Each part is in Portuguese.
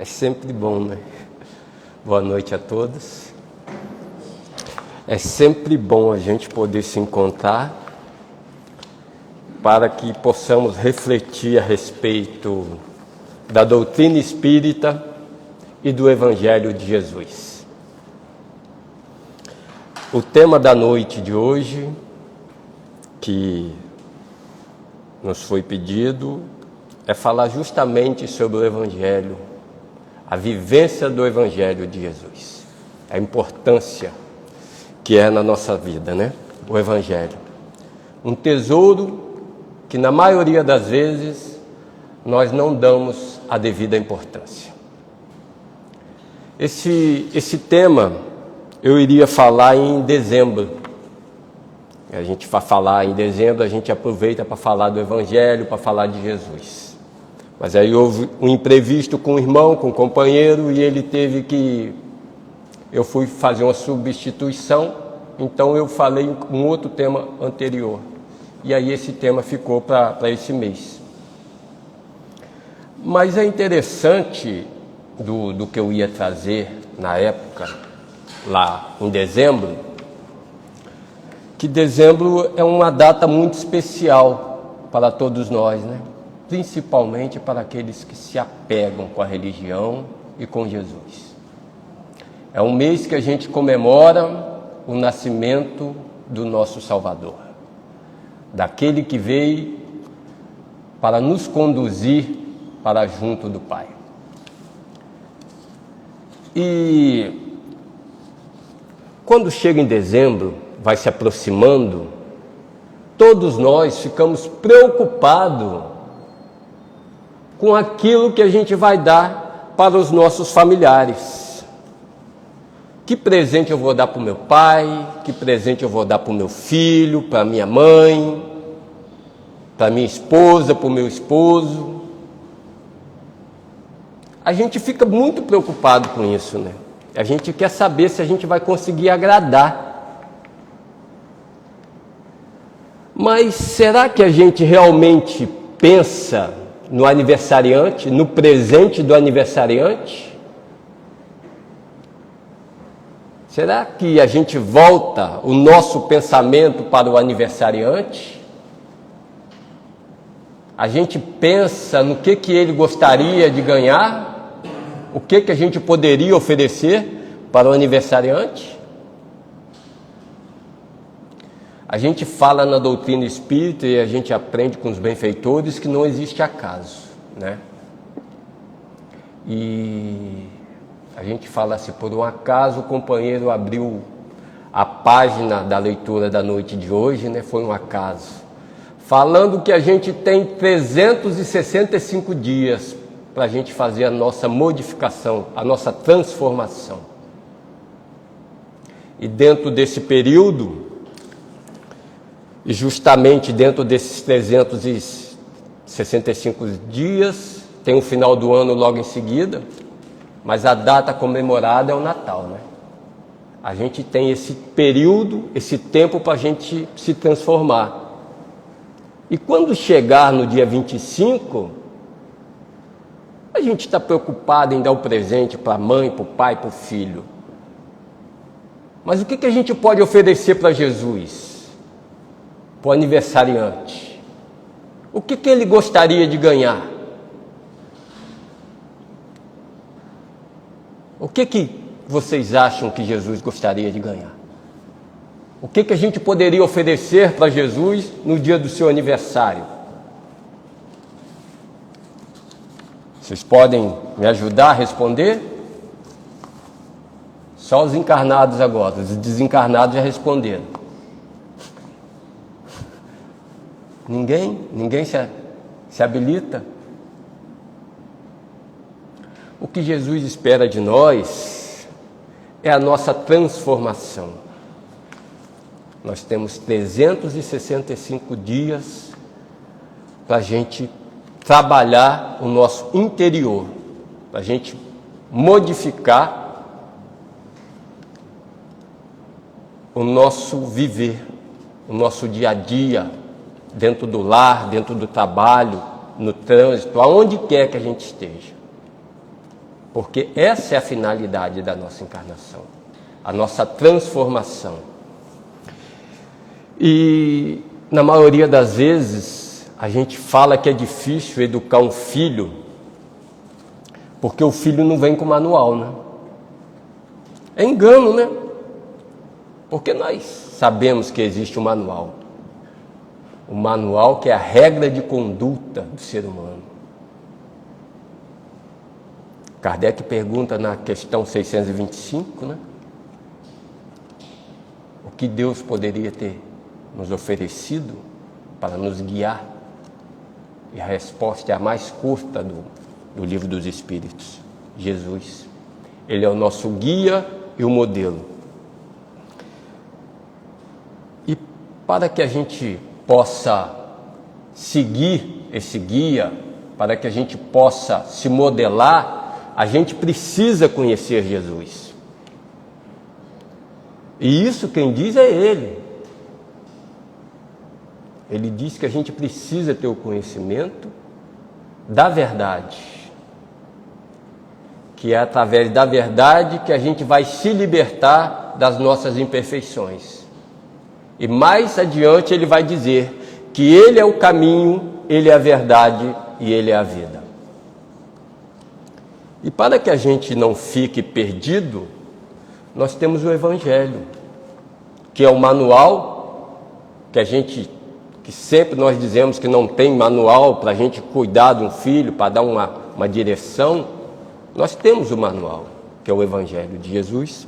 É sempre bom, né? Boa noite a todos. É sempre bom a gente poder se encontrar para que possamos refletir a respeito da doutrina espírita e do Evangelho de Jesus. O tema da noite de hoje, que nos foi pedido, é falar justamente sobre o Evangelho, a vivência do Evangelho de Jesus, a importância que é na nossa vida, né? O Evangelho. Um tesouro que na maioria das vezes nós não damos a devida importância. Esse tema eu iria falar em dezembro. A gente vai falar em dezembro, a gente aproveita para falar do Evangelho, para falar de Jesus. Mas aí houve um imprevisto com o irmão, com o companheiro, e ele teve que... Eu fui fazer uma substituição, então eu falei um outro tema anterior. E aí esse tema ficou para esse mês. Mas é interessante do que eu ia trazer na época, lá em dezembro, que dezembro é uma data muito especial para todos nós, né? Principalmente para aqueles que se apegam com a religião e com Jesus. É um mês que a gente comemora o nascimento do nosso Salvador, daquele que veio para nos conduzir para junto do Pai. E quando chega em dezembro, vai se aproximando, todos nós ficamos preocupados com aquilo que a gente vai dar para os nossos familiares. Que presente eu vou dar para o meu pai? Que presente eu vou dar para o meu filho, para a minha mãe, para a minha esposa, para o meu esposo? A gente fica muito preocupado com isso, né? A gente quer saber se a gente vai conseguir agradar. Mas será que a gente realmente pensa no aniversariante, no presente do aniversariante? Será que a gente volta o nosso pensamento para o aniversariante? A gente pensa no que ele gostaria de ganhar? O que a gente poderia oferecer para o aniversariante? A gente fala na doutrina espírita e a gente aprende com os benfeitores que não existe acaso, né? E a gente fala assim, por um acaso o companheiro abriu a página da leitura da noite de hoje, né? Foi um acaso. Falando que a gente tem 365 dias para a gente fazer a nossa modificação, a nossa transformação. E dentro desse período... E justamente dentro desses 365 dias, tem o final do ano logo em seguida, mas a data comemorada é o Natal, né? A gente tem esse período, esse tempo para a gente se transformar. E quando chegar no dia 25, a gente está preocupado em dar o presente para a mãe, para o pai, para o filho. Mas o que a gente pode oferecer para Jesus? Para o aniversariante, o que ele gostaria de ganhar? O que vocês acham que Jesus gostaria de ganhar? O que a gente poderia oferecer para Jesus no dia do seu aniversário? Vocês podem me ajudar a responder? Só os encarnados agora, os desencarnados já responderam. Ninguém se habilita. O que Jesus espera de nós é a nossa transformação. Nós temos 365 dias para a gente trabalhar o nosso interior, para a gente modificar o nosso viver, o nosso dia a dia, dentro do lar, dentro do trabalho, no trânsito, aonde quer que a gente esteja. porque essa é a finalidade da nossa encarnação, a nossa transformação. E na maioria das vezes a gente fala que é difícil educar um filho, porque o filho não vem com manual, né? É engano, né? Porque nós sabemos que existe um manual. O manual que é a regra de conduta do ser humano. Kardec pergunta na questão 625, né? O que Deus poderia ter nos oferecido para nos guiar? E a resposta é a mais curta do Livro dos Espíritos: Jesus. Ele é o nosso guia e o modelo. E para que a gente possa seguir esse guia, para que a gente possa se modelar, a gente precisa conhecer Jesus. E isso quem diz é Ele. Ele diz que a gente precisa ter o conhecimento da verdade, que é através da verdade que a gente vai se libertar das nossas imperfeições. E mais adiante ele vai dizer que Ele é o caminho, Ele é a verdade e Ele é a vida. E para que a gente não fique perdido, nós temos o Evangelho, que é o manual que sempre nós dizemos que não tem manual para a gente cuidar de um filho, para dar uma direção. Nós temos o manual, que é o Evangelho de Jesus,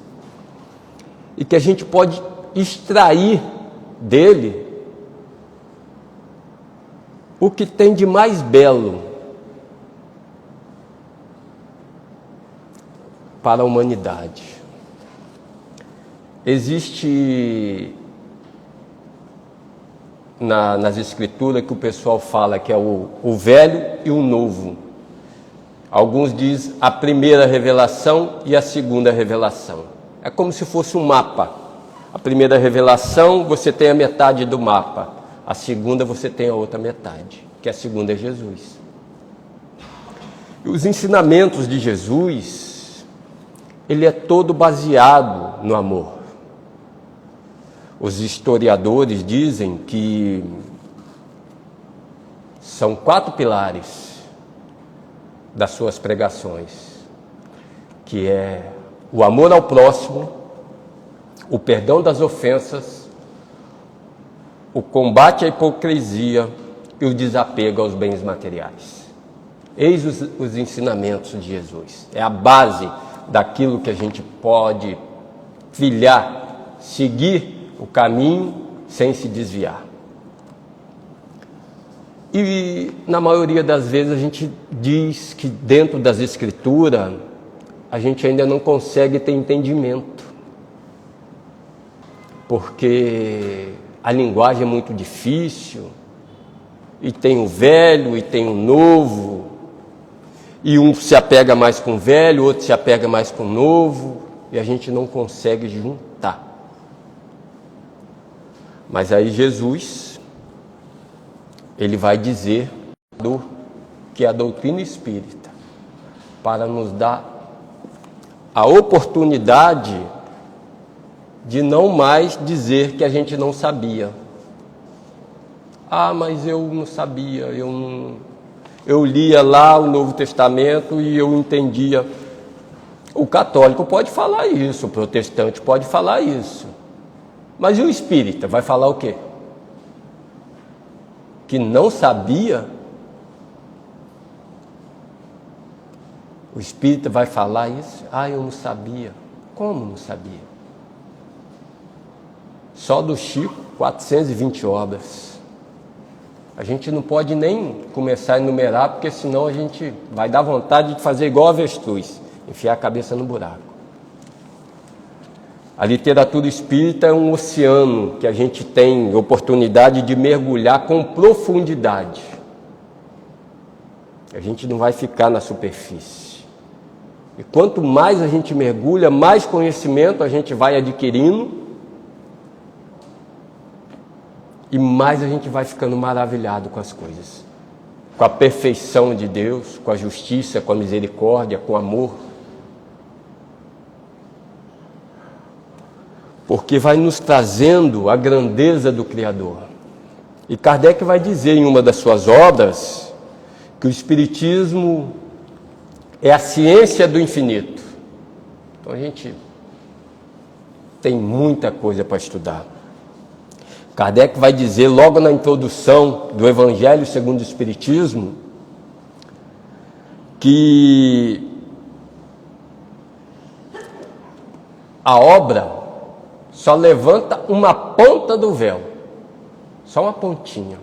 e que a gente pode extrair dele o que tem de mais belo para a humanidade. Existe nas escrituras que o pessoal fala que é o velho e o novo. Alguns dizem a primeira revelação e a segunda revelação. É como se fosse um mapa. A primeira revelação, você tem a metade do mapa. A segunda, você tem a outra metade, que a segunda é Jesus. E os ensinamentos de Jesus, ele é todo baseado no amor. Os historiadores dizem que são 4 pilares das suas pregações, que é o amor ao próximo, o perdão das ofensas, o combate à hipocrisia e o desapego aos bens materiais. Eis os ensinamentos de Jesus. É a base daquilo que a gente pode trilhar, seguir o caminho sem se desviar. E na maioria das vezes a gente diz que dentro das escrituras a gente ainda não consegue ter entendimento, porque a linguagem é muito difícil, e tem o velho e tem o novo, e um se apega mais com o velho, o outro se apega mais com o novo, e a gente não consegue juntar. Mas aí Jesus, ele vai dizer que é a doutrina espírita, para nos dar a oportunidade de não mais dizer que a gente não sabia. Ah, mas eu não sabia, eu lia lá o Novo Testamento e eu entendia. O católico pode falar isso, o protestante pode falar isso. Mas e o espírita vai falar o quê? Que não sabia? O espírita vai falar isso? Ah, eu não sabia. Como não sabia? Só do Chico, 420 obras. A gente não pode nem começar a enumerar, porque senão a gente vai dar vontade de fazer igual a avestruz, enfiar a cabeça no buraco. A literatura espírita é um oceano que a gente tem oportunidade de mergulhar com profundidade. A gente não vai ficar na superfície. E quanto mais a gente mergulha, mais conhecimento a gente vai adquirindo, e mais a gente vai ficando maravilhado com as coisas. Com a perfeição de Deus, com a justiça, com a misericórdia, com o amor, porque vai nos trazendo a grandeza do Criador. E Kardec vai dizer em uma das suas obras que o Espiritismo é a ciência do infinito. Então a gente tem muita coisa para estudar. Kardec vai dizer logo na introdução do Evangelho segundo o Espiritismo que a obra só levanta uma ponta do véu, só uma pontinha,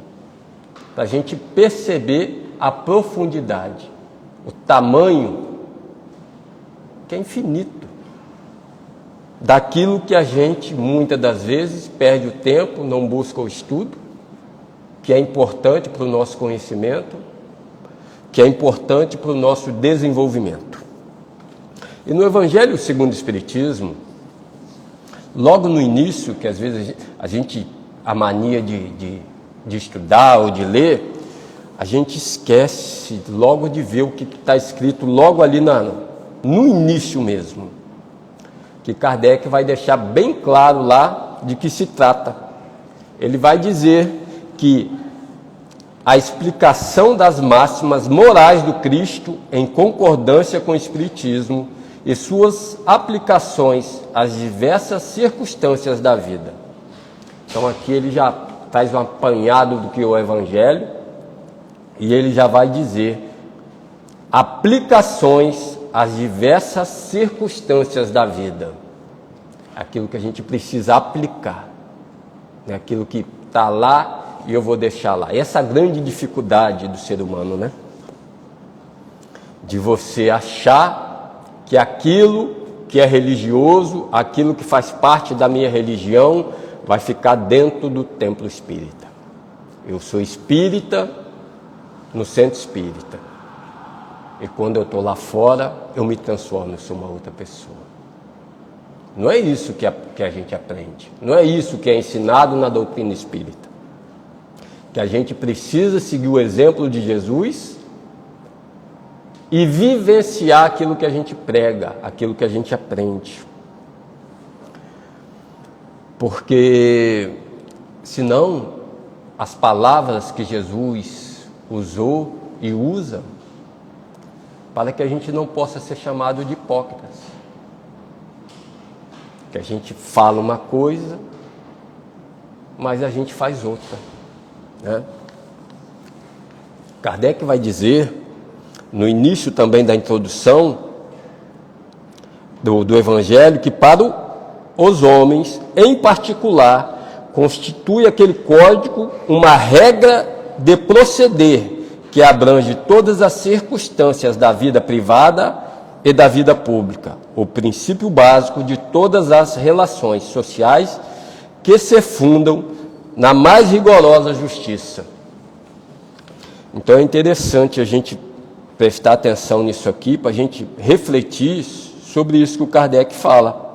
para a gente perceber a profundidade, o tamanho, que é infinito, daquilo que a gente, muitas das vezes, perde o tempo, não busca o estudo, que é importante para o nosso conhecimento, que é importante para o nosso desenvolvimento. E no Evangelho segundo o Espiritismo, logo no início, que às vezes a gente a mania de estudar ou de ler, a gente esquece logo de ver o que está escrito logo ali no início mesmo, que Kardec vai deixar bem claro lá de que se trata. Ele vai dizer que a explicação das máximas morais do Cristo em concordância com o Espiritismo e suas aplicações às diversas circunstâncias da vida. Então aqui ele já traz um apanhado do que é o Evangelho e ele já vai dizer aplicações às diversas circunstâncias da vida. Aquilo que a gente precisa aplicar, né? Aquilo que está lá e eu vou deixar lá. Essa grande dificuldade do ser humano, né? De você achar que aquilo que é religioso, aquilo que faz parte da minha religião, vai ficar dentro do templo espírita. Eu sou espírita no centro espírita. E quando eu estou lá fora, eu me transformo, eu sou uma outra pessoa. Não é isso que a gente aprende. Não é isso que é ensinado na doutrina espírita. Que a gente precisa seguir o exemplo de Jesus e vivenciar aquilo que a gente prega, aquilo que a gente aprende. Porque, senão, as palavras que Jesus usou e usa, para que a gente não possa ser chamado de hipócritas. Que a gente fala uma coisa, mas a gente faz outra, né? Kardec vai dizer, no início também da introdução do Evangelho, que para os homens, em particular, constitui aquele código uma regra de proceder que abrange todas as circunstâncias da vida privada e da vida pública, o princípio básico de todas as relações sociais que se fundam na mais rigorosa justiça. Então é interessante a gente prestar atenção nisso aqui, para a gente refletir sobre isso que o Kardec fala,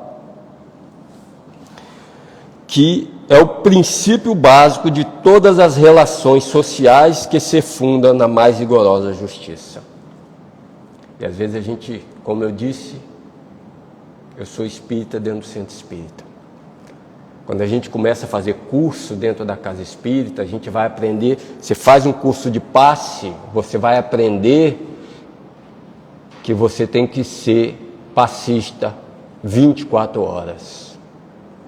que é o princípio básico de todas as relações sociais que se fundam na mais rigorosa justiça. E às vezes a gente, como eu disse, eu sou espírita dentro do centro espírita. Quando a gente começa a fazer curso dentro da casa espírita, a gente vai aprender, você faz um curso de passe, você vai aprender que você tem que ser passista 24 horas.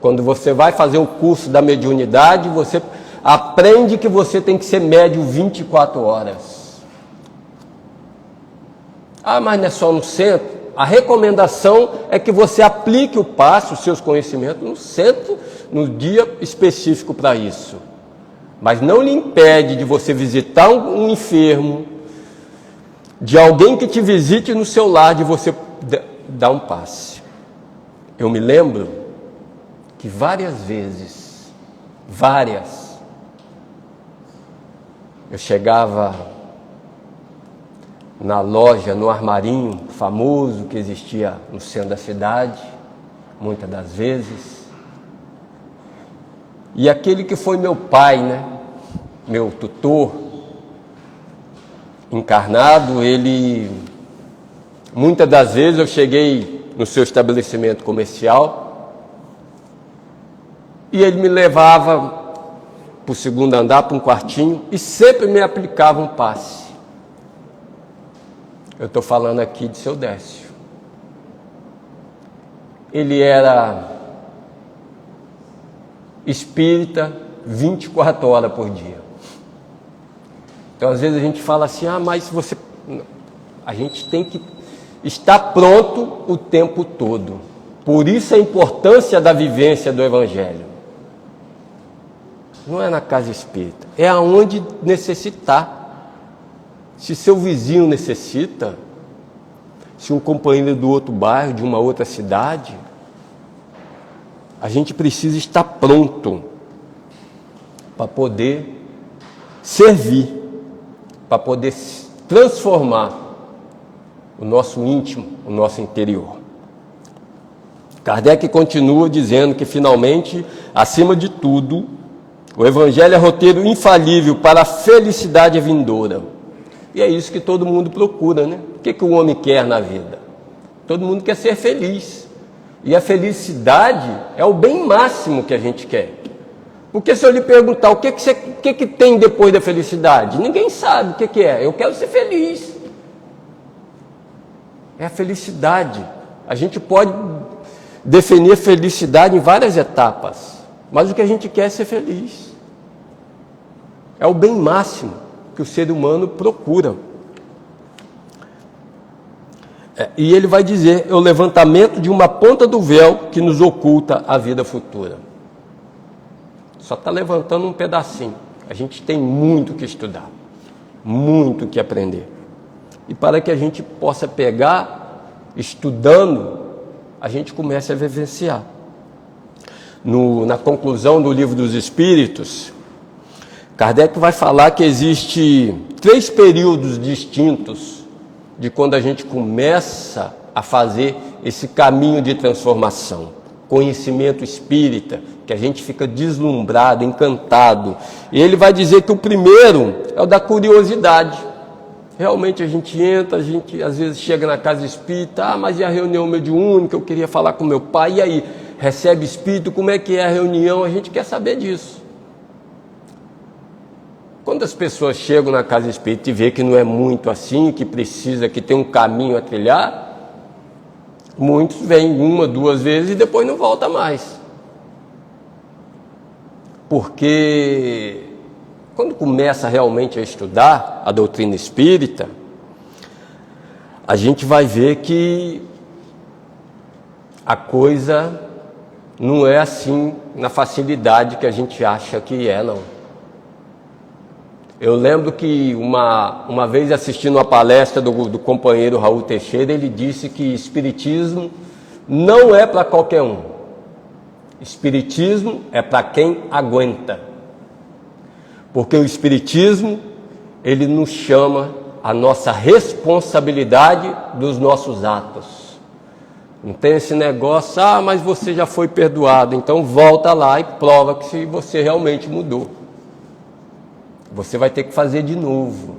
Quando você vai fazer o curso da mediunidade, você aprende que você tem que ser médium 24 horas. Ah, mas não é só no centro? A recomendação é que você aplique o passe, os seus conhecimentos, no centro, no dia específico para isso. Mas não lhe impede de você visitar um enfermo, de alguém que te visite no seu lar, de você dar um passe. Eu me lembro que várias vezes, eu chegava na loja, no armarinho famoso que existia no centro da cidade, muitas das vezes, e aquele que foi meu pai, né, meu tutor encarnado, ele, muitas das vezes eu cheguei no seu estabelecimento comercial e ele me levava para o segundo andar, para um quartinho, e sempre me aplicava um passe. Eu estou falando aqui de seu Décio. Ele era espírita 24 horas por dia. Então, às vezes a gente fala assim, mas você... A gente tem que estar pronto o tempo todo. Por isso a importância da vivência do Evangelho. Não é na casa espírita, é aonde necessitar. Se seu vizinho necessita, se um companheiro do outro bairro, de uma outra cidade, a gente precisa estar pronto para poder servir, para poder transformar o nosso íntimo, o nosso interior. Kardec continua dizendo que, finalmente, acima de tudo, o Evangelho é roteiro infalível para a felicidade vindoura. E é isso que todo mundo procura, né? O que o homem quer na vida? Todo mundo quer ser feliz. E a felicidade é o bem máximo que a gente quer. Porque se eu lhe perguntar o que tem depois da felicidade, ninguém sabe o que é. Eu quero ser feliz. É a felicidade. A gente pode definir felicidade em várias etapas, mas o que a gente quer é ser feliz. É o bem máximo que o ser humano procura. E ele vai dizer, é o levantamento de uma ponta do véu que nos oculta a vida futura. Só está levantando um pedacinho. A gente tem muito que estudar, muito que aprender. E para que a gente possa pegar, estudando, a gente comece a vivenciar. Na conclusão do Livro dos Espíritos, Kardec vai falar que existe 3 períodos distintos de quando a gente começa a fazer esse caminho de transformação. Conhecimento espírita, que a gente fica deslumbrado, encantado. E ele vai dizer que o primeiro é o da curiosidade. Realmente a gente entra, a gente às vezes chega na casa espírita, mas e a reunião mediúnica, eu queria falar com meu pai, e aí? Recebe espírito, como é que é a reunião? A gente quer saber disso. Quando as pessoas chegam na casa espírita e vê que não é muito assim, que precisa, que tem um caminho a trilhar, muitos vêm 1, 2 vezes e depois não volta mais. Porque quando começa realmente a estudar a doutrina espírita, a gente vai ver que a coisa não é assim na facilidade que a gente acha que é, não. Eu lembro que uma vez assistindo uma palestra do companheiro Raul Teixeira, ele disse que espiritismo não é para qualquer um. Espiritismo é para quem aguenta. Porque o espiritismo, ele nos chama a nossa responsabilidade dos nossos atos. Não tem esse negócio, mas você já foi perdoado, então volta lá e prova que se você realmente mudou. Você vai ter que fazer de novo.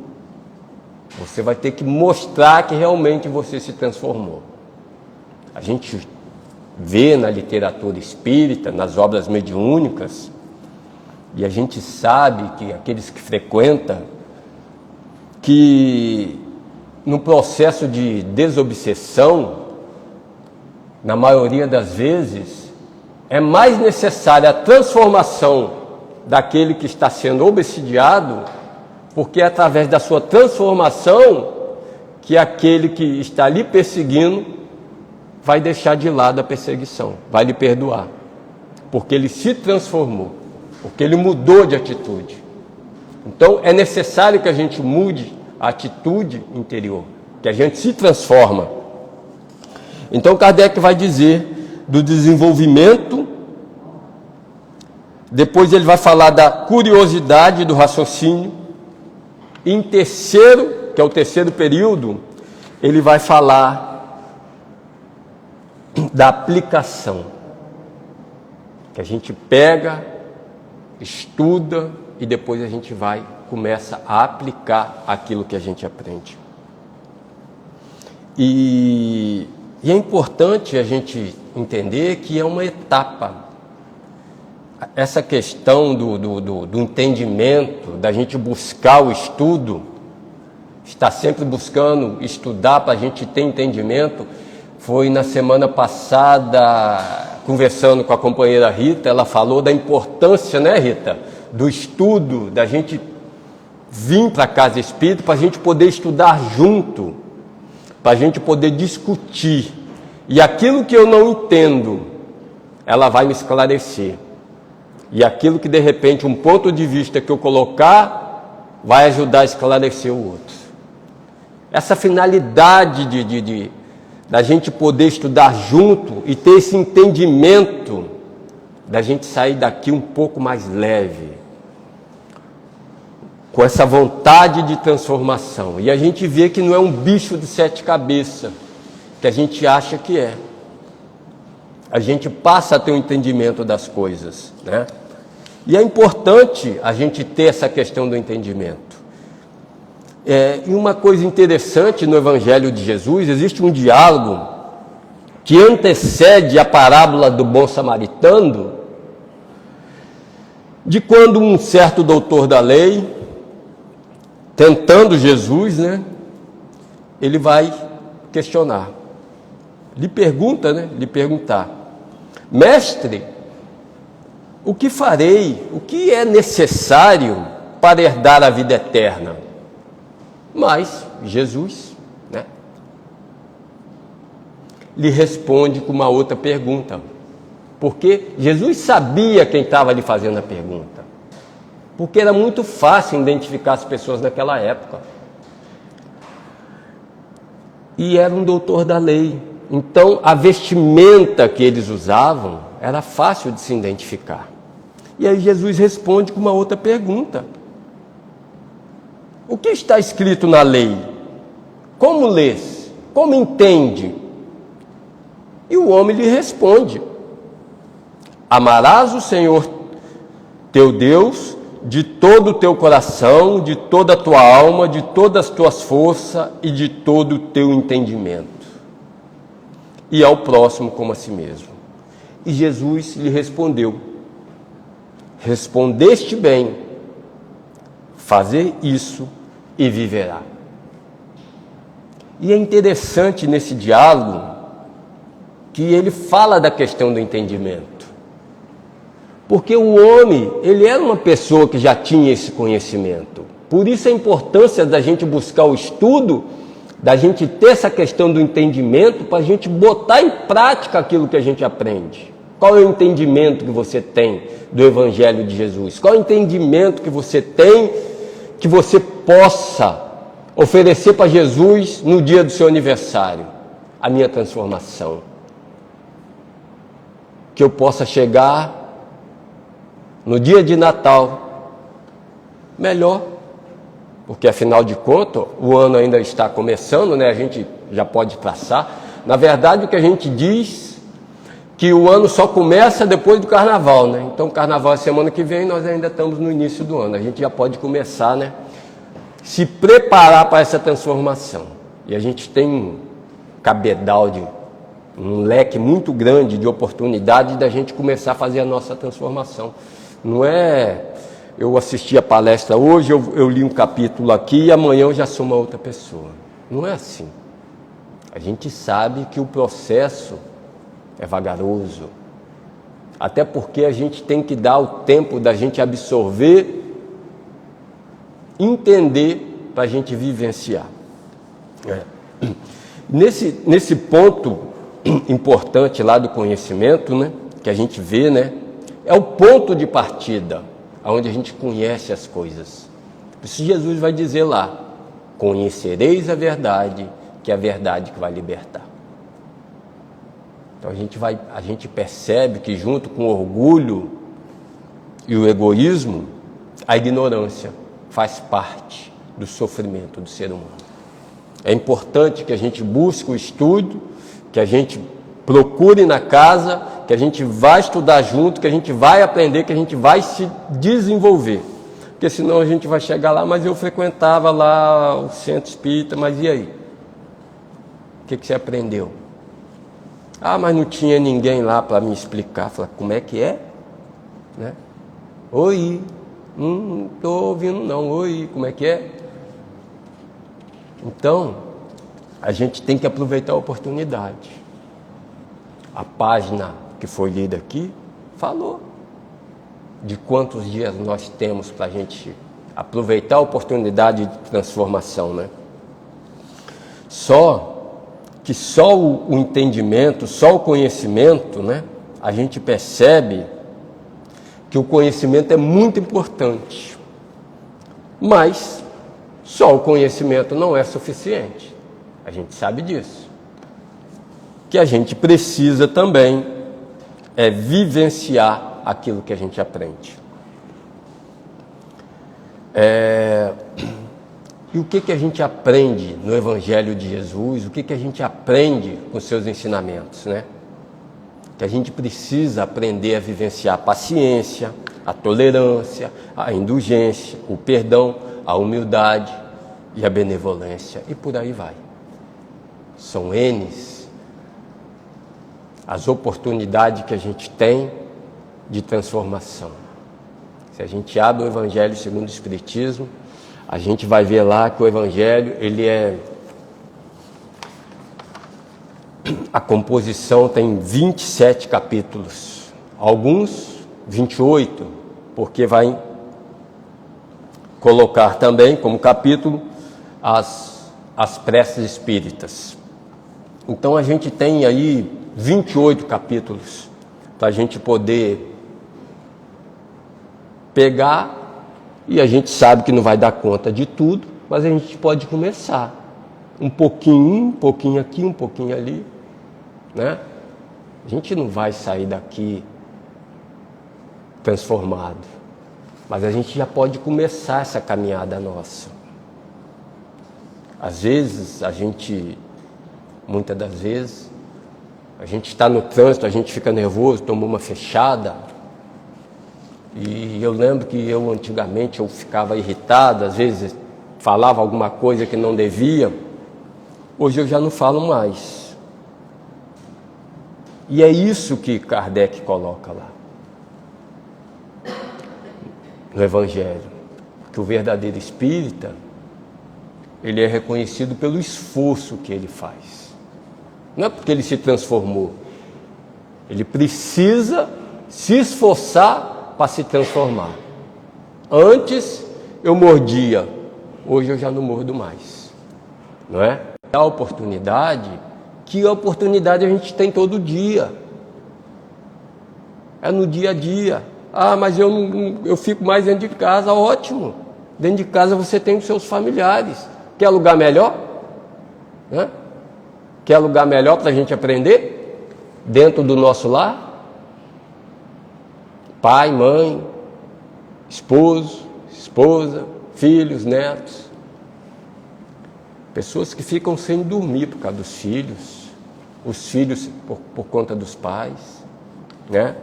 Você vai ter que mostrar que realmente você se transformou. A gente vê na literatura espírita, nas obras mediúnicas, e a gente sabe que aqueles que frequentam, que no processo de desobsessão, na maioria das vezes, é mais necessária a transformação daquele que está sendo obsidiado, porque é através da sua transformação que aquele que está lhe perseguindo vai deixar de lado a perseguição, vai lhe perdoar, porque ele se transformou, porque ele mudou de atitude. Então é necessário que a gente mude a atitude interior, que a gente se transforma. Então Kardec vai dizer do desenvolvimento. Depois ele vai falar da curiosidade do raciocínio. E em terceiro, que é o terceiro período, ele vai falar da aplicação. Que a gente pega, estuda e depois a gente começa a aplicar aquilo que a gente aprende. E é importante a gente entender que é uma etapa. essa questão do entendimento, da gente buscar o estudo, estar sempre buscando estudar para a gente ter entendimento. Foi na semana passada, conversando com a companheira Rita, ela falou da importância, né, Rita, do estudo, da gente vir para a casa espírita para a gente poder estudar junto, para a gente poder discutir. E aquilo que eu não entendo, ela vai me esclarecer. E aquilo que de repente um ponto de vista que eu colocar vai ajudar a esclarecer o outro. Essa finalidade da gente poder estudar junto e ter esse entendimento, da gente sair daqui um pouco mais leve, com essa vontade de transformação. E a gente vê que não é um bicho de 7 cabeças, que a gente acha que é. A gente passa a ter um entendimento das coisas, né? E é importante a gente ter essa questão do entendimento. E uma coisa interessante no Evangelho de Jesus, existe um diálogo que antecede a parábola do bom samaritano, de quando um certo doutor da lei, tentando Jesus, né, ele vai questionar. Lhe perguntar, mestre, o que farei, o que é necessário para herdar a vida eterna? Mas Jesus, né, lhe responde com uma outra pergunta, porque Jesus sabia quem estava lhe fazendo a pergunta, porque era muito fácil identificar as pessoas naquela época, e era um doutor da lei, então a vestimenta que eles usavam era fácil de se identificar. E aí Jesus responde com uma outra pergunta: o que está escrito na lei? Como lês? Como entende? E o homem lhe responde: amarás o Senhor teu Deus de todo o teu coração, de toda a tua alma, de todas as tuas forças e de todo o teu entendimento, e ao próximo como a si mesmo. E Jesus lhe respondeu: respondeste bem, fazer isso e viverá. E é interessante nesse diálogo que ele fala da questão do entendimento, porque o homem, ele era uma pessoa que já tinha esse conhecimento. Por isso a importância da gente buscar o estudo, da gente ter essa questão do entendimento, para a gente botar em prática aquilo que a gente aprende. Qual é o entendimento que você tem do Evangelho de Jesus? Qual é o entendimento que você tem que você possa oferecer para Jesus no dia do seu aniversário? A minha transformação. Que eu possa chegar no dia de Natal melhor, porque afinal de contas o ano ainda está começando, né? A gente já pode traçar. Na verdade, o que a gente diz que o ano só começa depois do Carnaval, né? Então, o Carnaval é semana que vem, nós ainda estamos no início do ano. A gente já pode começar, né? Se preparar para essa transformação. E a gente tem um cabedal um leque muito grande de oportunidade da gente começar a fazer a nossa transformação. Não é eu assisti a palestra hoje, eu li um capítulo aqui e amanhã eu já sou uma outra pessoa. Não é assim. A gente sabe que o processo é vagaroso, até porque a gente tem que dar o tempo da gente absorver, entender, para a gente vivenciar. Nesse ponto importante lá do conhecimento, né, que a gente vê, né, é o ponto de partida, onde a gente conhece as coisas. Por isso Jesus vai dizer lá: conhecereis a verdade, que é a verdade que vai libertar. Então a gente percebe que junto com o orgulho e o egoísmo, a ignorância faz parte do sofrimento do ser humano. É importante que a gente busque o estudo, que a gente procure na casa, que a gente vai estudar junto, que a gente vai aprender, que a gente vai se desenvolver. Porque senão a gente vai chegar lá, mas eu frequentava lá o centro espírita, mas e aí? O que você aprendeu? Ah, mas não tinha ninguém lá para me explicar. Falei, como é que é? né? Oi, não estou ouvindo não, oi, como é que é? Então, a gente tem que aproveitar a oportunidade. A página que foi lida aqui falou de quantos dias nós temos para a gente aproveitar a oportunidade de transformação, né? Só o entendimento, só o conhecimento, né? A gente percebe que o conhecimento é muito importante, mas só o conhecimento não é suficiente. A gente sabe disso. Que a gente precisa também é vivenciar aquilo que a gente aprende. E o que a gente aprende no Evangelho de Jesus? O que a gente aprende com seus ensinamentos, né? Que a gente precisa aprender a vivenciar a paciência, a tolerância, a indulgência, o perdão, a humildade e a benevolência, e por aí vai. São N's as oportunidades que a gente tem de transformação. Se a gente abre o Evangelho segundo o Espiritismo, a gente vai ver lá que o Evangelho, a composição tem 27 capítulos, alguns 28, porque vai colocar também como capítulo as preces espíritas. Então a gente tem aí 28 capítulos para a gente poder pegar, e a gente sabe que não vai dar conta de tudo, mas a gente pode começar um pouquinho aqui, um pouquinho ali, né? A gente não vai sair daqui transformado, mas a gente já pode começar essa caminhada nossa. Às vezes, muitas das vezes, a gente está no trânsito, a gente fica nervoso, toma uma fechada. E eu lembro que antigamente eu ficava irritado, às vezes falava alguma coisa que não devia. Hoje eu já não falo mais. E é isso que Kardec coloca lá no Evangelho, que o verdadeiro espírita, ele é reconhecido pelo esforço que ele faz. Não é porque ele se transformou. Ele precisa se esforçar para se transformar. Antes eu mordia, hoje eu já não mordo mais. Não é? A oportunidade a gente tem todo dia. É no dia a dia. Ah, mas eu fico mais dentro de casa. Ótimo. Dentro de casa você tem os seus familiares. Quer lugar melhor? Né? Quer lugar melhor para a gente aprender? Dentro do nosso lar? Pai, mãe, esposo, esposa, filhos, netos. Pessoas que ficam sem dormir por causa dos filhos. Os filhos por conta dos pais, né?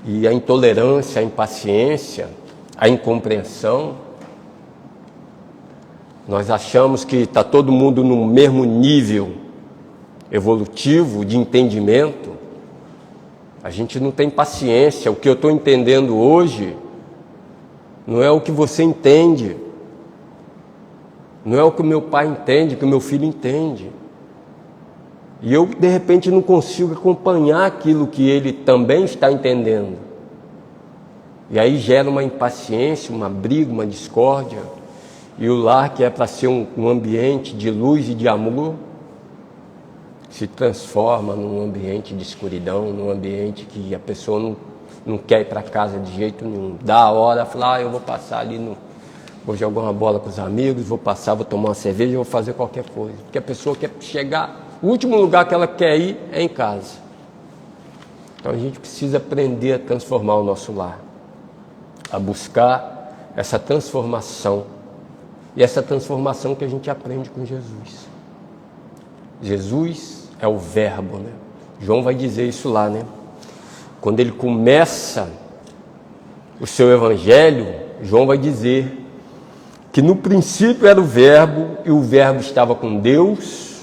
E a intolerância, a impaciência, a incompreensão. Nós achamos que está todo mundo no mesmo nível evolutivo de entendimento. A gente não tem paciência. O que eu estou entendendo hoje não é o que você entende. Não é o que o meu pai entende, o que o meu filho entende. E eu, de repente, não consigo acompanhar aquilo que ele também está entendendo. E aí gera uma impaciência, uma briga, uma discórdia. E o lar, que é para ser um ambiente de luz e de amor, se transforma num ambiente de escuridão, num ambiente que a pessoa não quer ir para casa de jeito nenhum. Dá a hora, fala, eu vou passar ali, vou jogar uma bola com os amigos, vou passar, vou tomar uma cerveja, vou fazer qualquer coisa. Porque a pessoa quer chegar, o último lugar que ela quer ir é em casa. Então a gente precisa aprender a transformar o nosso lar, a buscar essa transformação. E essa transformação que a gente aprende com Jesus. Jesus é o verbo, né? João vai dizer isso lá, né? Quando ele começa o seu evangelho, João vai dizer que no princípio era o verbo, e o verbo estava com Deus,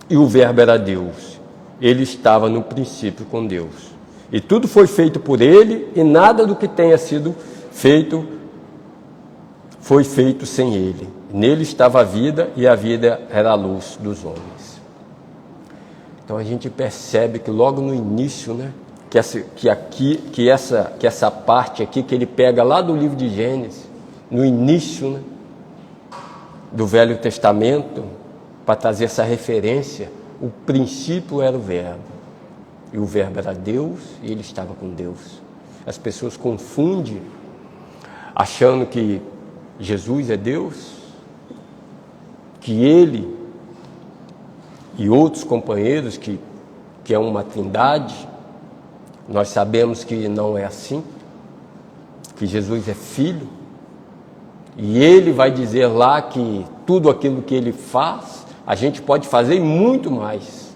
e o verbo era Deus. Ele estava no princípio com Deus. E tudo foi feito por ele, e nada do que tenha sido feito foi feito sem ele. Nele estava a vida, e a vida era a luz dos homens. Então a gente percebe que logo no início, né, que essa parte aqui que ele pega lá do livro de Gênesis, no início, né, do Velho Testamento, para trazer essa referência, o princípio era o Verbo. E o Verbo era Deus, e ele estava com Deus. As pessoas confundem, achando que Jesus é Deus, que ele e outros companheiros, que é uma trindade. Nós sabemos que não é assim, que Jesus é Filho, e ele vai dizer lá que tudo aquilo que ele faz, a gente pode fazer e muito mais,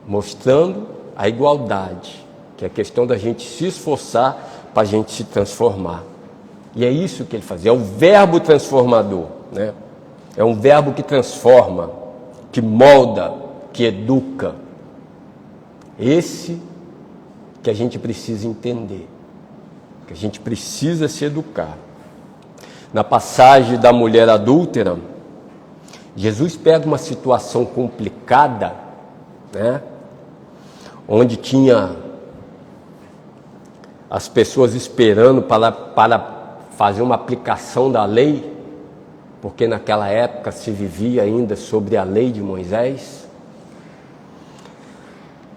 mostrando a igualdade, que é a questão da gente se esforçar para a gente se transformar. E é isso que ele faz, é o verbo transformador, né? É um verbo que transforma, que molda, que educa. Esse que a gente precisa entender, que a gente precisa se educar. Na passagem da mulher adúltera, Jesus pega uma situação complicada, né? Onde tinha as pessoas esperando para fazer uma aplicação da lei, porque naquela época se vivia ainda sobre a lei de Moisés.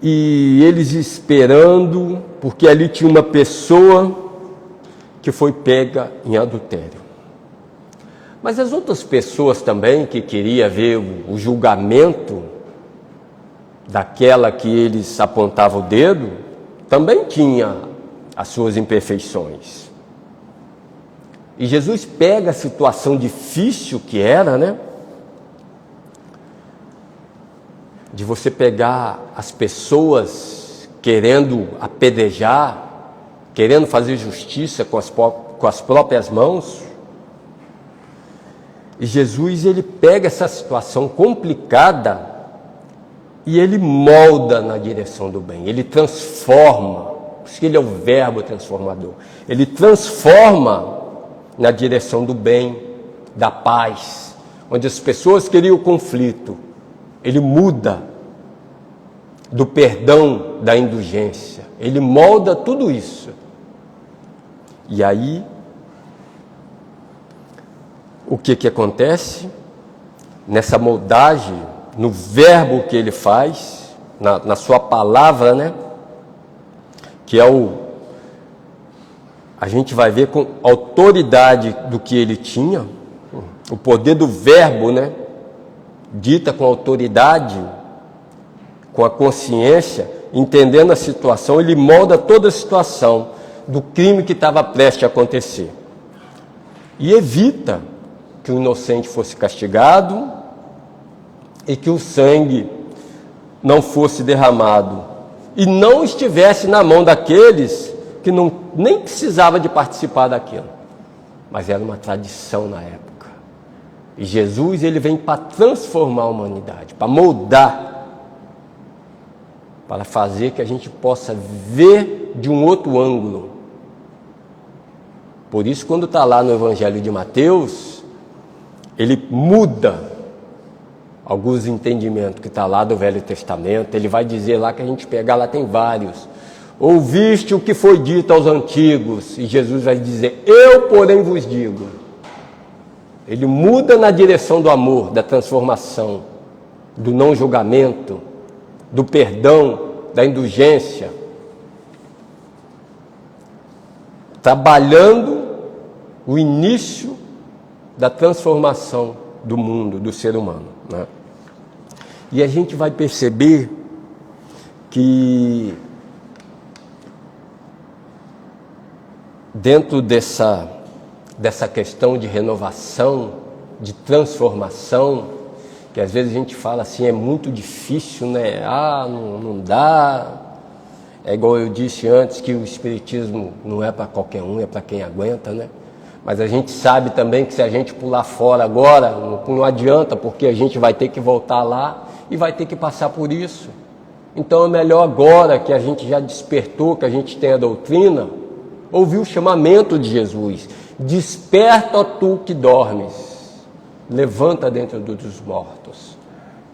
E eles esperando, porque ali tinha uma pessoa que foi pega em adultério. Mas as outras pessoas também que queriam ver o julgamento daquela que eles apontavam o dedo, também tinha as suas imperfeições. E Jesus pega a situação difícil que era, né? De você pegar as pessoas querendo apedrejar, querendo fazer justiça com as próprias mãos. E Jesus, ele pega essa situação complicada e ele molda na direção do bem, ele transforma, por isso que ele é o verbo transformador, ele transforma na direção do bem, da paz, onde as pessoas queriam o conflito, ele muda do perdão, da indulgência, ele molda tudo isso. E aí, o que acontece? Nessa moldagem, no verbo que ele faz, na sua palavra, né? Que é a gente vai ver com a autoridade do que ele tinha, o poder do verbo, né? Dita com autoridade, com a consciência, entendendo a situação, ele molda toda a situação do crime que estava prestes a acontecer. E evita que o inocente fosse castigado e que o sangue não fosse derramado e não estivesse na mão daqueles que nem precisava de participar daquilo. Mas era uma tradição na época. E Jesus, ele vem para transformar a humanidade, para moldar, para fazer que a gente possa ver de um outro ângulo. Por isso, quando está lá no Evangelho de Mateus, ele muda alguns entendimentos que está lá do Velho Testamento. Ele vai dizer lá, que a gente pegar lá tem vários. Ouviste o que foi dito aos antigos, e Jesus vai dizer, eu porém vos digo. Ele muda na direção do amor, da transformação, do não julgamento, do perdão, da indulgência, trabalhando o início da transformação do mundo, do ser humano, né? E a gente vai perceber que dentro dessa questão de renovação, de transformação, que às vezes a gente fala assim, é muito difícil, né? Não dá. É igual eu disse antes, que o espiritismo não é para qualquer um, é para quem aguenta, né? Mas a gente sabe também que se a gente pular fora agora, não adianta, porque a gente vai ter que voltar lá e vai ter que passar por isso. Então é melhor agora que a gente já despertou, que a gente tem a doutrina, ouvir o chamamento de Jesus. Desperta, ó tu que dormes, levanta dentro dos mortos.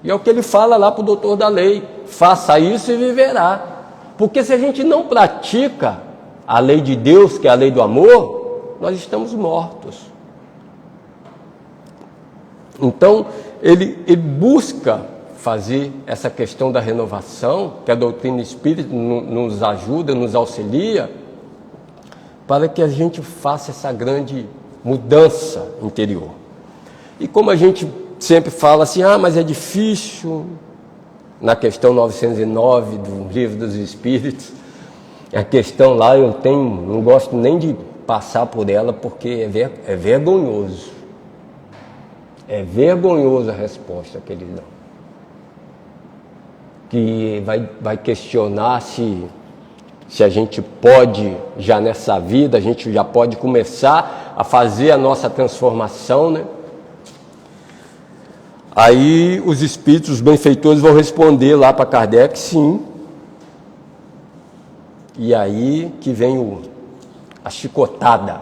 E é o que ele fala lá para o doutor da lei, faça isso e viverá. Porque se a gente não pratica a lei de Deus, que é a lei do amor, nós estamos mortos. Então, ele busca fazer essa questão da renovação, que a doutrina espírita nos ajuda, nos auxilia, para que a gente faça essa grande mudança interior. E como a gente sempre fala assim, mas é difícil, na questão 909 do Livro dos Espíritos, a questão lá não gosto nem de passar por ela, porque é vergonhoso. É vergonhosa a resposta que eles dão. Que vai questionar se a gente pode, já nessa vida, a gente já pode começar a fazer a nossa transformação, né? Aí os espíritos, os benfeitores vão responder lá para Kardec, sim. E aí que vem a chicotada.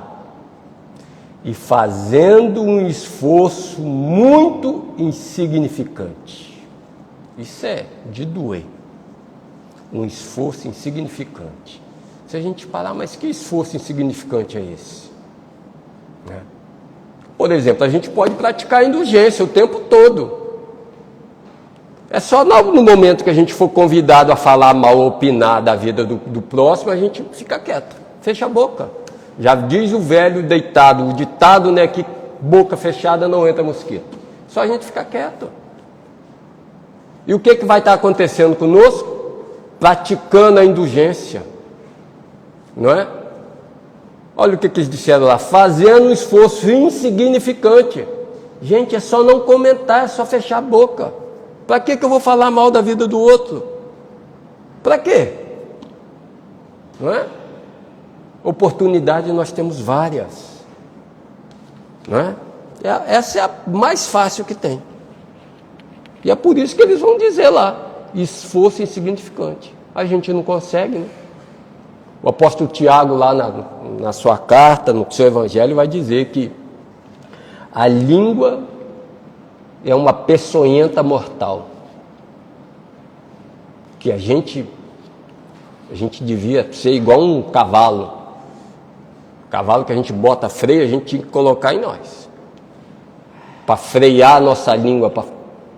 E fazendo um esforço muito insignificante. Isso é de doer. Um esforço insignificante. Se a gente parar, mas que esforço insignificante é esse? Né? Por exemplo, a gente pode praticar indulgência o tempo todo. É só no momento que a gente for convidado a falar mal ou opinar da vida do próximo, a gente fica quieto, fecha a boca. Já diz o velho deitado, o ditado, né, que boca fechada não entra mosquito. Só a gente fica quieto. E o que vai estar acontecendo conosco? Praticando a indulgência. Não é? Olha o que eles disseram lá, fazendo um esforço insignificante. Gente, é só não comentar, é só fechar a boca. Para que eu vou falar mal da vida do outro? Para quê? Não é? Oportunidade nós temos várias. Não é? Essa é a mais fácil que tem. E é por isso que eles vão dizer lá, esforço insignificante. A gente não consegue, né? O apóstolo Tiago, lá na sua carta, no seu evangelho, vai dizer que a língua é uma peçonhenta mortal. Que a gente devia ser igual um cavalo. Cavalo que a gente bota freio, a gente tinha que colocar em nós. Para frear a nossa língua, para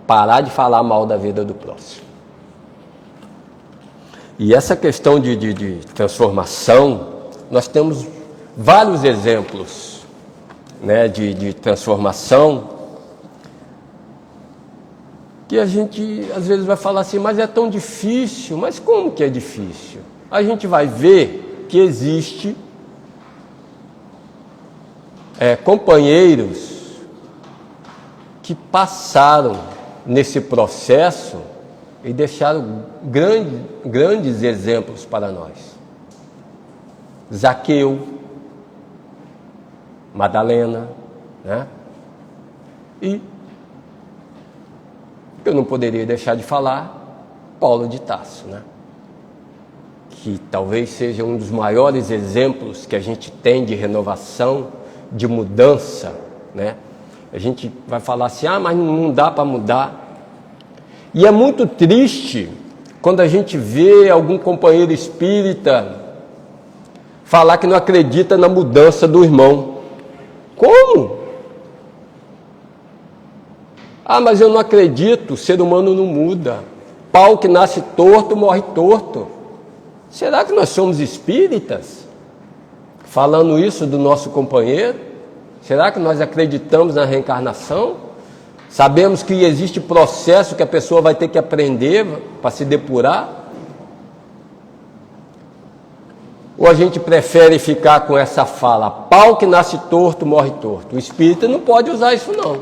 parar de falar mal da vida do próximo. E essa questão de transformação, nós temos vários exemplos, né, de transformação, que a gente às vezes vai falar assim, mas é tão difícil. Mas como que é difícil? A gente vai ver que existe companheiros que passaram nesse processo e deixaram grandes exemplos para nós. Zaqueu, Madalena, né? E eu não poderia deixar de falar Paulo de Tarso, né? Que talvez seja um dos maiores exemplos que a gente tem de renovação, de mudança, né? A gente vai falar assim, mas não dá para mudar. E é muito triste quando a gente vê algum companheiro espírita falar que não acredita na mudança do irmão. Como? Mas eu não acredito, o ser humano não muda. Pau que nasce torto, morre torto. Será que nós somos espíritas? Falando isso do nosso companheiro? Será que nós acreditamos na reencarnação? Sabemos que existe processo que a pessoa vai ter que aprender para se depurar? Ou a gente prefere ficar com essa fala, pau que nasce torto, morre torto? O espírita não pode usar isso não.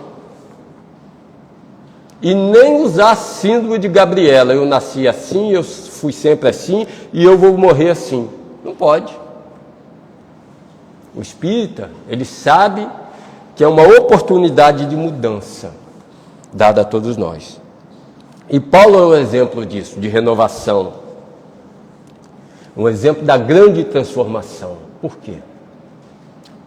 E nem usar a síndrome de Gabriela, eu nasci assim, eu fui sempre assim e eu vou morrer assim. Não pode. O espírita, ele sabe que é uma oportunidade de mudança dada a todos nós. E Paulo é um exemplo disso, de renovação. Um exemplo da grande transformação. Por quê?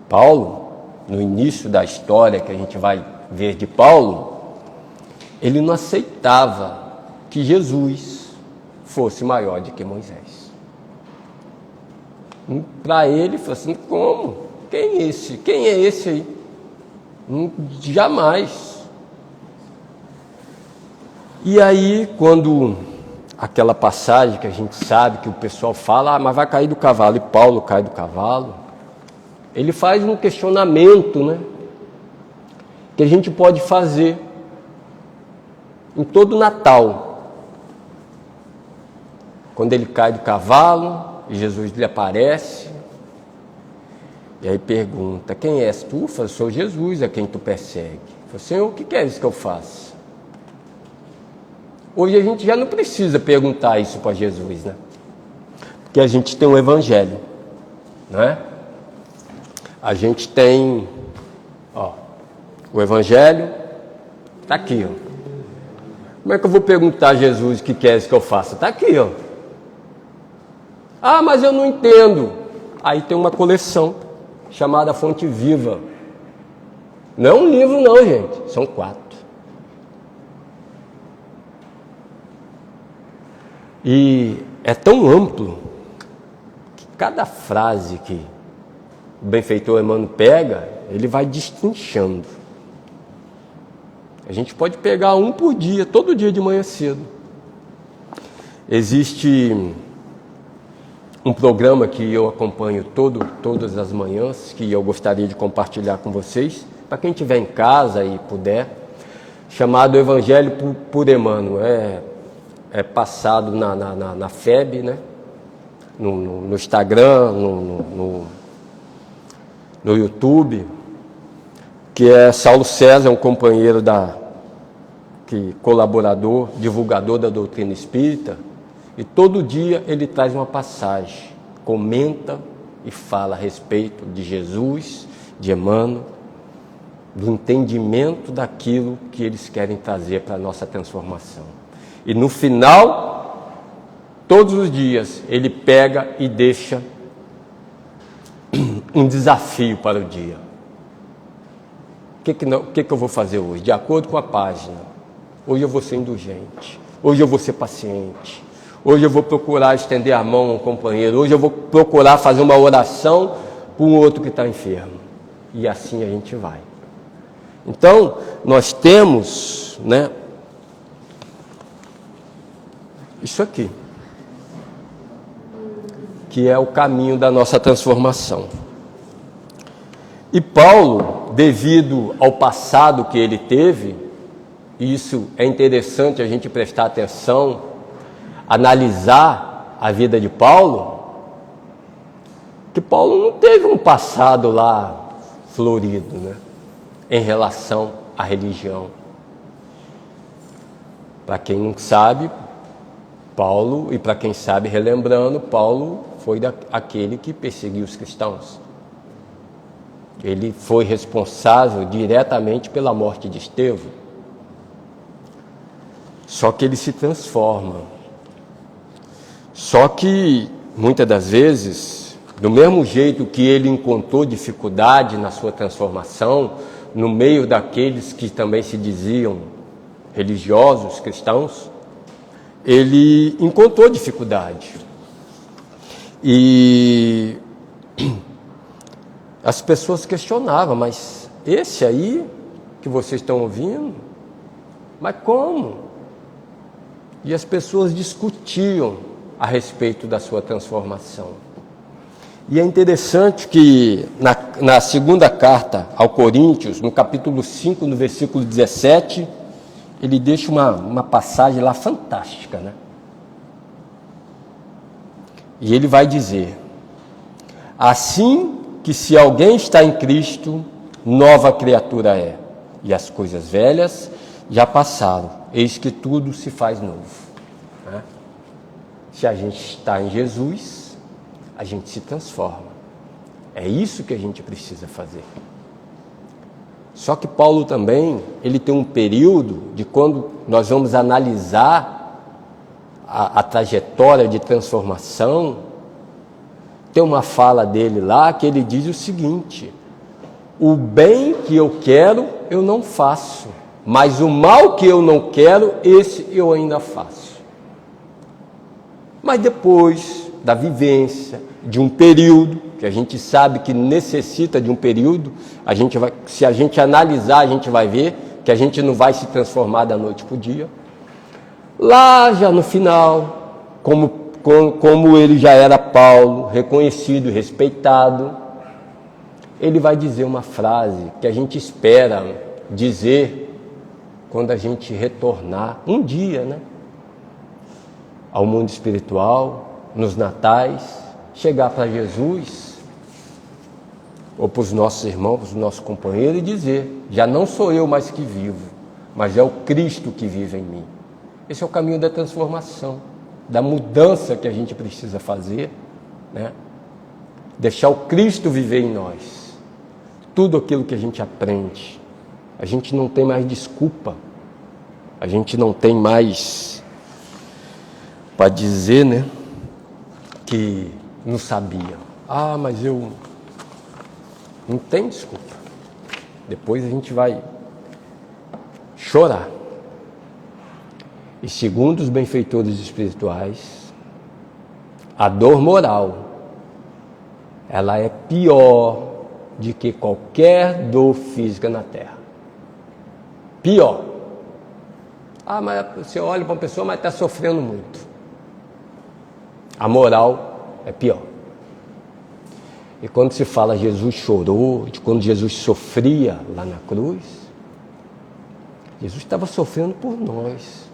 Paulo, no início da história que a gente vai ver de Paulo, ele não aceitava que Jesus fosse maior do que Moisés. Para ele, ele falou assim, como? Quem é esse? Quem é esse aí? Jamais. E aí, quando aquela passagem que a gente sabe que o pessoal fala, mas vai cair do cavalo, e Paulo cai do cavalo, ele faz um questionamento, né? Que a gente pode fazer em todo Natal. Quando ele cai do cavalo, e Jesus lhe aparece, e aí pergunta, quem és tu? Eu falo, sou Jesus, a quem tu persegue. Eu falo, Senhor, o que queres que eu faça? Hoje a gente já não precisa perguntar isso para Jesus, né? Porque a gente tem um evangelho, não é? A gente tem, o evangelho está aqui, ó. Como é que eu vou perguntar a Jesus o que queres que eu faça? Está aqui, ó. Ah, mas eu não entendo. Aí tem uma coleção chamada Fonte Viva. Não é um livro não, gente. São 4. E é tão amplo que cada frase que o benfeitor Emmanuel pega, ele vai destrinchando. A gente pode pegar um por dia, todo dia de manhã cedo. Existe um programa que eu acompanho todas as manhãs, que eu gostaria de compartilhar com vocês, para quem estiver em casa e puder, chamado Evangelho por Emmanuel. É passado na FEB, né? No Instagram, no YouTube, que é Saulo César, um companheiro colaborador, divulgador da doutrina espírita, e todo dia ele traz uma passagem, comenta e fala a respeito de Jesus, de Emmanuel, do entendimento daquilo que eles querem trazer para a nossa transformação. E no final, todos os dias, ele pega e deixa um desafio para o dia. O que eu vou fazer hoje? De acordo com a página. Hoje eu vou ser indulgente. Hoje eu vou ser paciente. Hoje eu vou procurar estender a mão ao companheiro. Hoje eu vou procurar fazer uma oração para um outro que está enfermo. E assim a gente vai. Então, nós temos, né, isso aqui, que é o caminho da nossa transformação. E Paulo, devido ao passado que ele teve, e isso é interessante a gente prestar atenção, analisar a vida de Paulo, que Paulo não teve um passado lá florido, né, em relação à religião. Para quem não sabe, Paulo, e para quem sabe, relembrando, Paulo foi aquele que perseguiu os cristãos. Ele foi responsável diretamente pela morte de Estevão. Só que ele se transforma. Só que, muitas das vezes, do mesmo jeito que ele encontrou dificuldade na sua transformação, no meio daqueles que também se diziam religiosos, cristãos, ele encontrou dificuldade. E as pessoas questionavam, mas esse aí que vocês estão ouvindo, mas como? E as pessoas discutiam a respeito da sua transformação. E é interessante que na segunda carta ao Coríntios, no capítulo 5, no versículo 17, ele deixa uma passagem lá fantástica, né? E ele vai dizer, assim que se alguém está em Cristo, nova criatura é, e as coisas velhas já passaram, eis que tudo se faz novo. Né? Se a gente está em Jesus, a gente se transforma. É isso que a gente precisa fazer. Só que Paulo também, ele tem um período de quando nós vamos analisar a trajetória de transformação, tem uma fala dele lá que ele diz o seguinte: o bem que eu quero, eu não faço, mas o mal que eu não quero, esse eu ainda faço. Mas depois da vivência, de um período, que a gente sabe que necessita de um período, se a gente analisar, a gente vai ver que a gente não vai se transformar da noite para o dia. Lá já no final, como ele já era Paulo, reconhecido e respeitado, ele vai dizer uma frase que a gente espera dizer quando a gente retornar um dia, né, ao mundo espiritual, nos natais, chegar para Jesus ou para os nossos irmãos, para os nossos companheiros e dizer: já não sou eu mais que vivo, mas é o Cristo que vive em mim. Esse é o caminho da transformação, da mudança que a gente precisa fazer, né? Deixar o Cristo viver em nós. Tudo aquilo que a gente aprende, a gente não tem mais desculpa, a gente não tem mais para dizer, né, que não sabia. Ah, mas eu... Não tem desculpa. Depois a gente vai chorar. E segundo os benfeitores espirituais, a dor moral, ela é pior do que qualquer dor física na Terra. Pior. Ah, mas você olha para uma pessoa, mas está sofrendo muito. A moral é pior. E quando se fala Jesus chorou, de quando Jesus sofria lá na cruz, Jesus estava sofrendo por nós.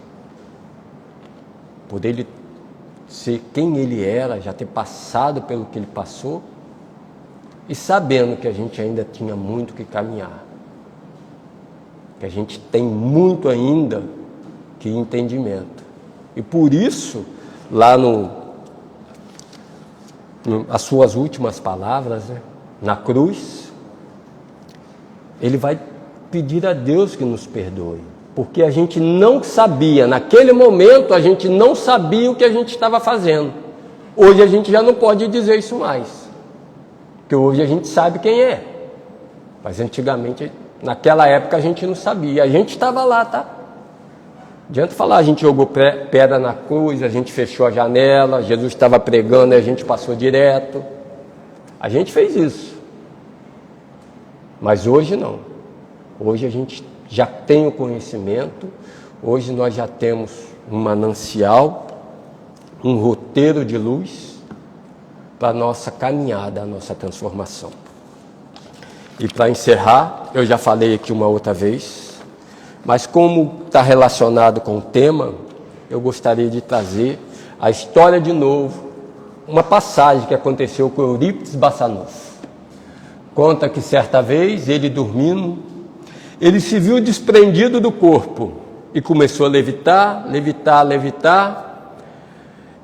Por ele ser quem ele era, já ter passado pelo que ele passou, e sabendo que a gente ainda tinha muito que caminhar, que a gente tem muito ainda que entendimento. E por isso, lá as suas últimas palavras, né, na cruz, ele vai pedir a Deus que nos perdoe. Porque a gente não sabia, naquele momento a gente não sabia o que a gente estava fazendo. Hoje a gente já não pode dizer isso mais. Porque hoje a gente sabe quem é. Mas antigamente, naquela época a gente não sabia. A gente estava lá, tá? Adianta falar, a gente jogou pedra na cruz, a gente fechou a janela, Jesus estava pregando e a gente passou direto. A gente fez isso. Mas hoje não. Hoje a gente já tem o conhecimento, hoje nós já temos um manancial, um roteiro de luz para a nossa caminhada, a nossa transformação. E para encerrar, eu já falei aqui uma outra vez, mas como está relacionado com o tema, eu gostaria de trazer a história de novo, uma passagem que aconteceu com Eurípides Bassanufo. Conta que certa vez, ele dormindo, ele se viu desprendido do corpo e começou a levitar,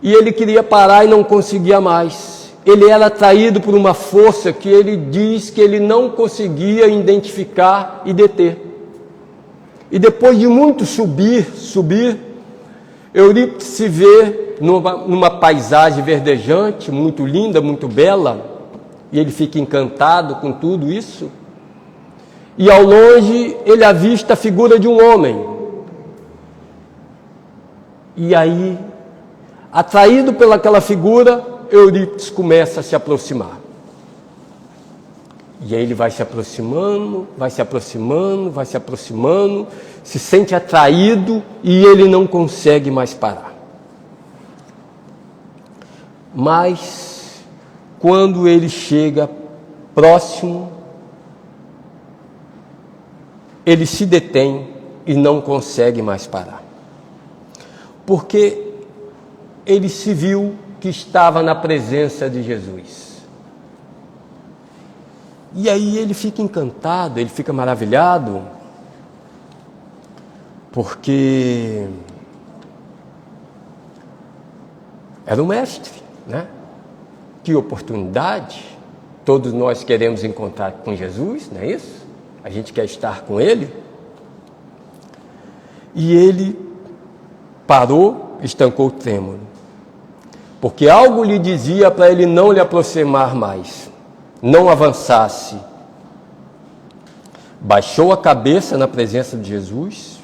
e ele queria parar e não conseguia mais. Ele era atraído por uma força que ele diz que ele não conseguia identificar e deter. E depois de muito subir, Eurípides se vê numa paisagem verdejante, muito linda, muito bela, e ele fica encantado com tudo isso. E ao longe ele avista a figura de um homem. E aí, atraído pelaquela figura, Eurípides começa a se aproximar. E aí ele vai se aproximando, se sente atraído e ele não consegue mais parar. Mas, quando ele chega próximo, ele se detém e não consegue mais parar. Porque ele se viu que estava na presença de Jesus. E aí ele fica encantado, ele fica maravilhado, porque era o mestre, né? Que oportunidade! Todos nós queremos encontrar com Jesus, não é isso? A gente quer estar com Ele? E ele parou, estancou o trêmulo, porque algo lhe dizia para ele não lhe aproximar mais, não avançasse. Baixou a cabeça na presença de Jesus,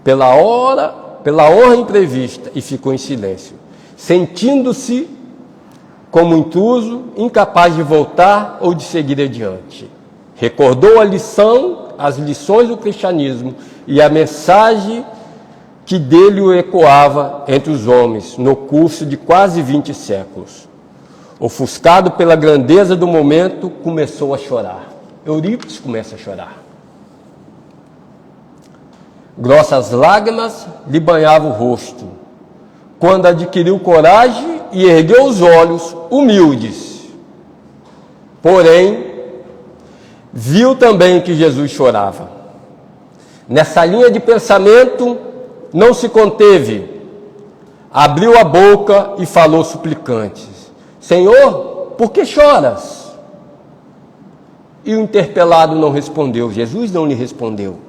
pela honra imprevista, e ficou em silêncio, sentindo-se como intruso, incapaz de voltar ou de seguir adiante. Recordou as lições do cristianismo e a mensagem que dele o ecoava entre os homens no curso de quase 20 séculos. Ofuscado pela grandeza do momento, começou a chorar. Eurípides começa a chorar. Grossas lágrimas lhe banhavam o rosto, quando adquiriu coragem e ergueu os olhos humildes. Porém, viu também que Jesus chorava. Nessa linha de pensamento, não se conteve, abriu a boca e falou suplicante: Senhor, por que choras? E o interpelado não respondeu, Jesus não lhe respondeu.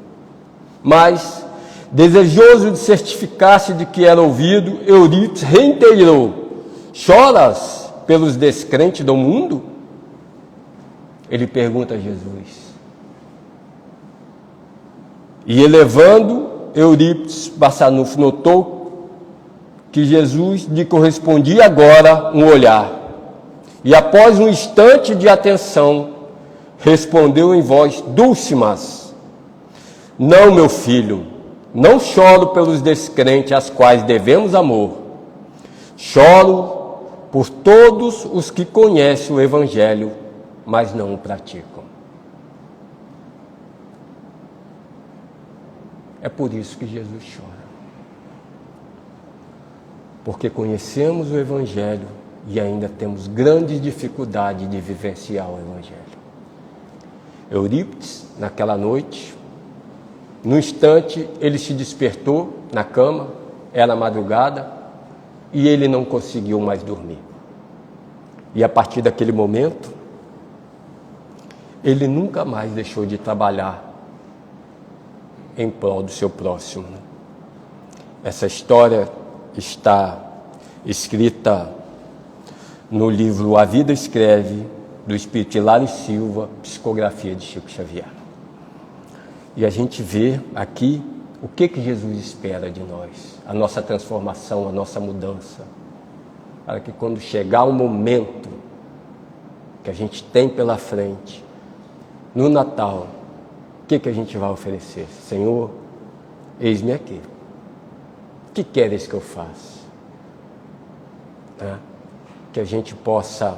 Mas, desejoso de certificar-se de que era ouvido, Eurípides reiterou: choras pelos descrentes do mundo? Ele pergunta a Jesus. E elevando, Eurípides Barçanufo notou que Jesus lhe correspondia agora um olhar. E após um instante de atenção, respondeu em voz dúlcimas: não, meu filho, não choro pelos descrentes aos quais devemos amor. Choro por todos os que conhecem o Evangelho, mas não o praticam. É por isso que Jesus chora. Porque conhecemos o Evangelho e ainda temos grandes dificuldades de vivenciar o Evangelho. Eurípides, naquela noite, no instante, ele se despertou na cama, era madrugada, e ele não conseguiu mais dormir. E a partir daquele momento, ele nunca mais deixou de trabalhar em prol do seu próximo. Essa história está escrita no livro A Vida Escreve, do Espírito Hilário Silva, psicografia de Chico Xavier. E a gente vê aqui o que Jesus espera de nós, a nossa transformação, a nossa mudança, para que quando chegar o momento que a gente tem pela frente, no Natal, o que a gente vai oferecer? Senhor, eis-me aqui. O que queres que eu faça? Que a gente possa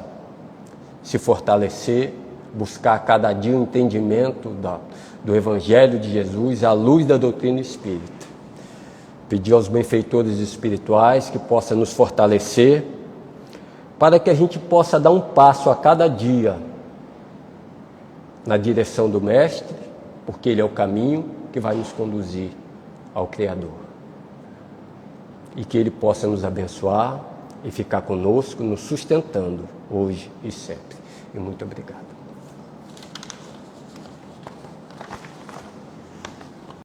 se fortalecer, buscar a cada dia o entendimento do Evangelho de Jesus à luz da doutrina espírita. Pedir aos benfeitores espirituais que possam nos fortalecer para que a gente possa dar um passo a cada dia na direção do Mestre, porque Ele é o caminho que vai nos conduzir ao Criador. E que Ele possa nos abençoar e ficar conosco, nos sustentando hoje e sempre. E muito obrigado.